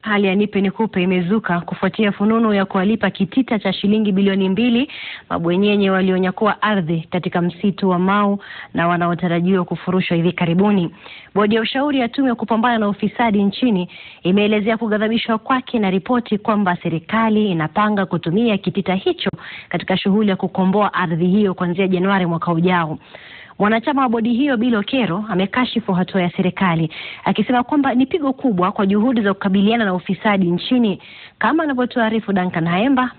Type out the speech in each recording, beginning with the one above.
Hali ya nipe nikupe imezuka kufuatia fununu ya kuwalipa kitita cha shilingi bilioni 2 mabwenyenye walionyakua ardhi katika msitu wa Mau na wanaotarajiwa kufurushwa hivi karibuni. Bodi ya ushauri ya tume ya kupambana na ufisadi nchini imeelezea kughadhabishwa kwake na ripoti kwamba serikali inapanga kutumia kitita hicho katika shughuli ya kukomboa ardhi hiyo kuanzia Januari mwaka ujao. Mwanachama wa bodi hiyo Bill Okero amekashifu hatua ya serikali akisema kwamba ni pigo kubwa kwa juhudi za kukabiliana na ufisadi nchini, kama anavyotuarifu Duncan Haemba.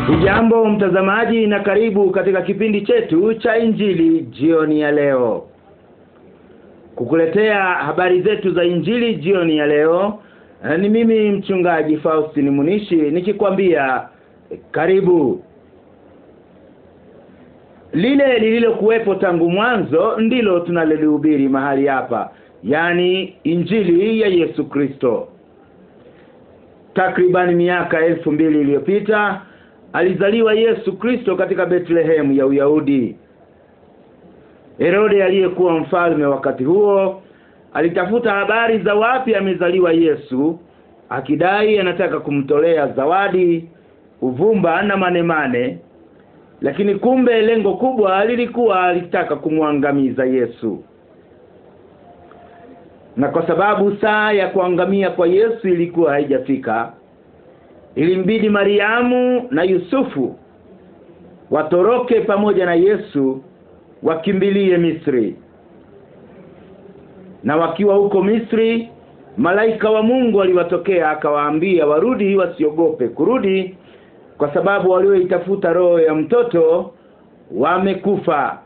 Hujambo mtazamaji na karibu katika kipindi chetu cha Injili jioni ya leo. Kukuletea habari zetu za Injili jioni ya leo ni mimi mchungaji Faustini Munishi nikikwambia karibu. Lile lililokuwepo tangu mwanzo ndilo tunalolihubiri mahali hapa, yani Injili ya Yesu Kristo. Takriban miaka 2000 iliyopita alizaliwa Yesu Kristo katika Bethlehem ya Uyahudi. Herode aliyekuwa mfalme wakati huo alitafuta habari za wapi amezaliwa Yesu, akidai anataka kumtolea zawadi, uvumba na manemane, lakini kumbe lengo kubwa lilikuwa alitaka kumwangamiza Yesu. Na kwa sababu saa ya kuangamia kwa Yesu ilikuwa haijafika, ilimbidi Mariamu na Yusufu watoroke pamoja na Yesu wakimbilie Misri. Na wakiwa huko Misri, malaika wa Mungu aliwatokea akawaambia warudi, wasiogope kurudi, kwa sababu walioitafuta roho ya mtoto wamekufa.